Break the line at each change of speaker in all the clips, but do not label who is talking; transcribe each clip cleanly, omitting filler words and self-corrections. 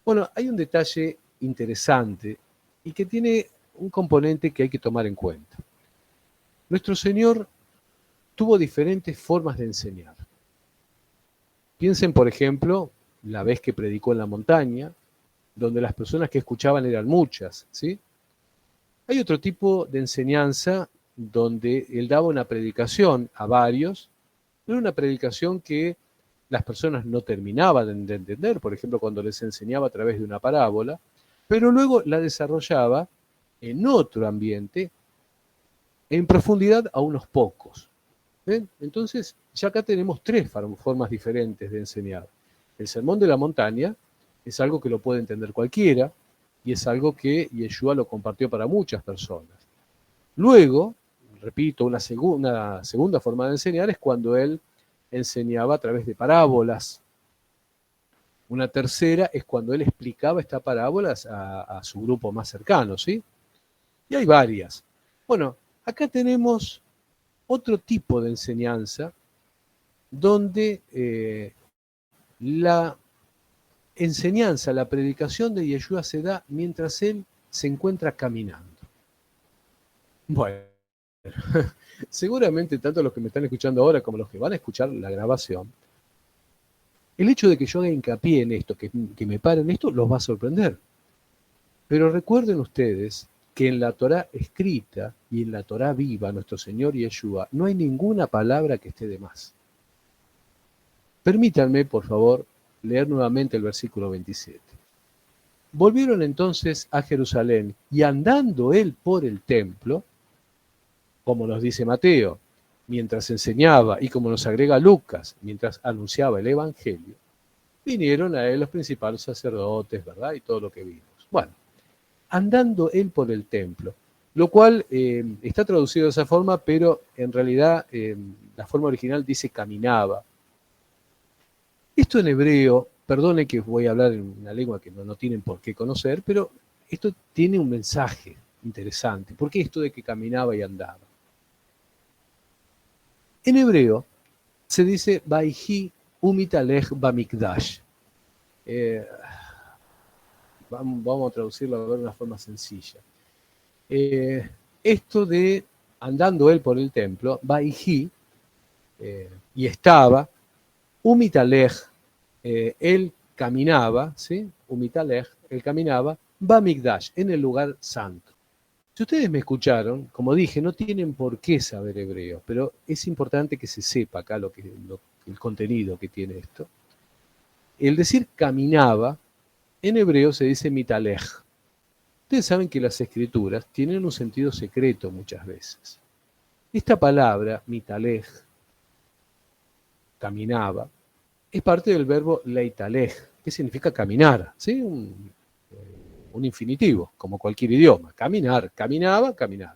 Bueno, hay un detalle interesante y que tiene un componente que hay que tomar en cuenta. Nuestro Señor tuvo diferentes formas de enseñar. Piensen, por ejemplo, la vez que predicó en la montaña, donde las personas que escuchaban eran muchas, ¿sí? Hay otro tipo de enseñanza donde él daba una predicación a varios, no era una predicación que las personas no terminaban de entender, por ejemplo, cuando les enseñaba a través de una parábola, pero luego la desarrollaba en otro ambiente, en profundidad a unos pocos. ¿Ven? Entonces, ya acá tenemos tres formas diferentes de enseñar. El sermón de la montaña es algo que lo puede entender cualquiera y es algo que Yeshua lo compartió para muchas personas. Luego, repito, una segunda forma de enseñar es cuando él enseñaba a través de parábolas. Una tercera es cuando él explicaba estas parábolas a su grupo más cercano, ¿sí? Y hay varias. Bueno, acá tenemos otro tipo de enseñanza donde la enseñanza, la predicación de Yeshua se da mientras él se encuentra caminando. Bueno, seguramente tanto los que me están escuchando ahora como los que van a escuchar la grabación, el hecho de que yo haga hincapié en esto, que me paren esto, los va a sorprender. Pero recuerden ustedes que en la Torá escrita y en la Torá viva, nuestro Señor Yeshua, no hay ninguna palabra que esté de más. Permítanme, por favor, leer nuevamente el versículo 27. Volvieron entonces a Jerusalén y andando él por el templo, como nos dice Mateo, mientras enseñaba y como nos agrega Lucas, mientras anunciaba el Evangelio, vinieron a él los principales sacerdotes, ¿verdad? Y todo lo que vimos. Bueno, andando él por el templo, lo cual está traducido de esa forma, pero en realidad la forma original dice caminaba. Esto en hebreo, perdone que voy a hablar en una lengua que no tienen por qué conocer, pero esto tiene un mensaje interesante. ¿Por qué esto de que caminaba y andaba? En hebreo se dice Vaihi umitalech bamikdash. Vamos a traducirlo a ver de una forma sencilla. Esto de andando él por el templo, Vaihi, y estaba, umitalech, él caminaba, ¿sí? Umitalech, él caminaba, Bamikdash, en el lugar santo. Si ustedes me escucharon, como dije, no tienen por qué saber hebreo, pero es importante que se sepa acá el contenido que tiene esto. El decir caminaba, en hebreo se dice mitalech. Ustedes saben que las escrituras tienen un sentido secreto muchas veces. Esta palabra, mitalech, caminaba, es parte del verbo leitalej, que significa caminar, ¿sí? Un infinitivo, como cualquier idioma. Caminar, caminaba, caminar.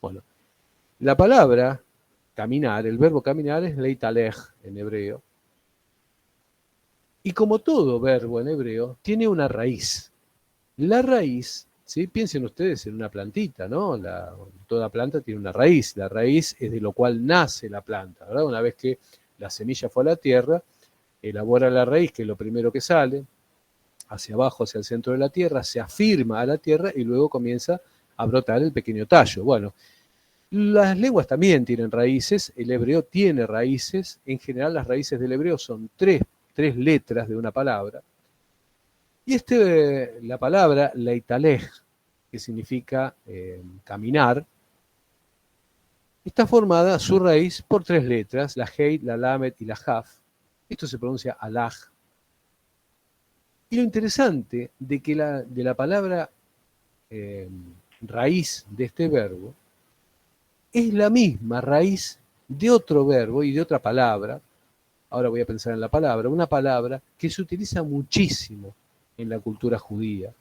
Bueno, la palabra caminar, el verbo caminar es leitalej en hebreo. Y como todo verbo en hebreo, tiene una raíz. La raíz, ¿sí? Piensen ustedes en una plantita, ¿no? Toda planta tiene una raíz. La raíz es de lo cual nace la planta, ¿verdad? Una vez que la semilla fue a la tierra, elabora la raíz, que es lo primero que sale, hacia abajo, hacia el centro de la tierra, se afirma a la tierra y luego comienza a brotar el pequeño tallo. Bueno, las lenguas también tienen raíces, el hebreo tiene raíces, en general las raíces del hebreo son tres letras de una palabra, y la palabra leitalej, que significa caminar, está formada su raíz por tres letras, la heit, la lamet y la jaf. Esto se pronuncia alaj. Y lo interesante de la palabra raíz de este verbo es la misma raíz de otro verbo y de otra palabra. Ahora voy a pensar en la palabra, una palabra que se utiliza muchísimo en la cultura judía.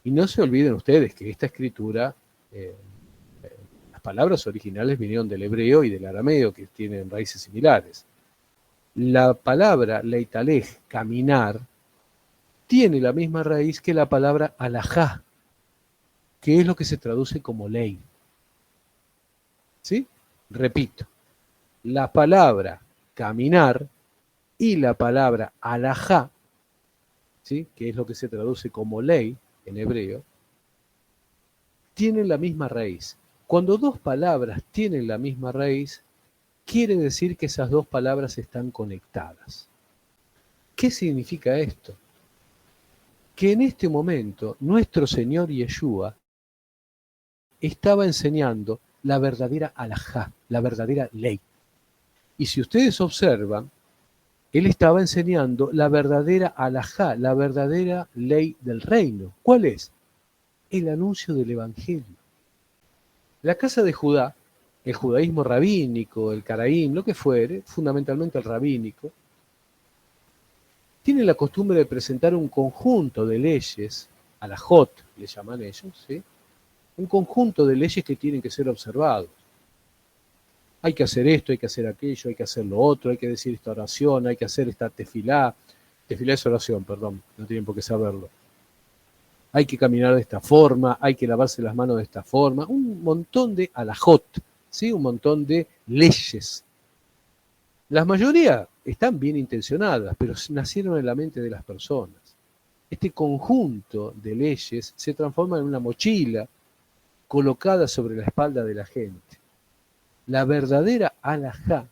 Y no se olviden ustedes que esta escritura, las palabras originales vinieron del hebreo y del arameo, que tienen raíces similares. La palabra leitalej, caminar, tiene la misma raíz que la palabra alajá, que es lo que se traduce como ley. ¿Sí? Repito, la palabra caminar y la palabra alajá ¿sí?, que es lo que se traduce como ley en hebreo, tienen la misma raíz. Cuando dos palabras tienen la misma raíz, quiere decir que esas dos palabras están conectadas. ¿Qué significa esto? Que en este momento nuestro Señor Yeshua estaba enseñando la verdadera alajá, la verdadera ley. Y si ustedes observan, Él estaba enseñando la verdadera alajá, la verdadera ley del reino. ¿Cuál es? El anuncio del Evangelio. La casa de Judá, el judaísmo rabínico, el caraím, lo que fuere, fundamentalmente el rabínico, tiene la costumbre de presentar un conjunto de leyes, alajot, le llaman ellos, ¿sí?, un conjunto de leyes que tienen que ser observados. Hay que hacer esto, hay que hacer aquello, hay que hacer lo otro, hay que decir esta oración, hay que hacer esta tefilá. Tefilá es oración, perdón, no tienen por qué saberlo. Hay que caminar de esta forma, hay que lavarse las manos de esta forma. Un montón de alajot, ¿sí?, un montón de leyes. La mayoría están bien intencionadas, pero nacieron en la mente de las personas. Este conjunto de leyes se transforma en una mochila colocada sobre la espalda de la gente. La verdadera alajá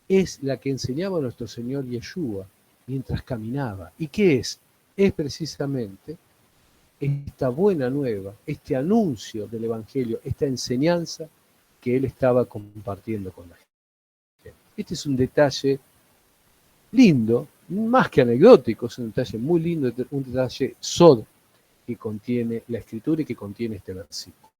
es la que enseñaba nuestro Señor Yeshua mientras caminaba. ¿Y qué es? Es precisamente esta buena nueva, este anuncio del Evangelio, esta enseñanza que Él estaba compartiendo con la gente. Este es un detalle lindo, más que anecdótico, es un detalle muy lindo, un detalle sod que contiene la Escritura y que contiene este versículo.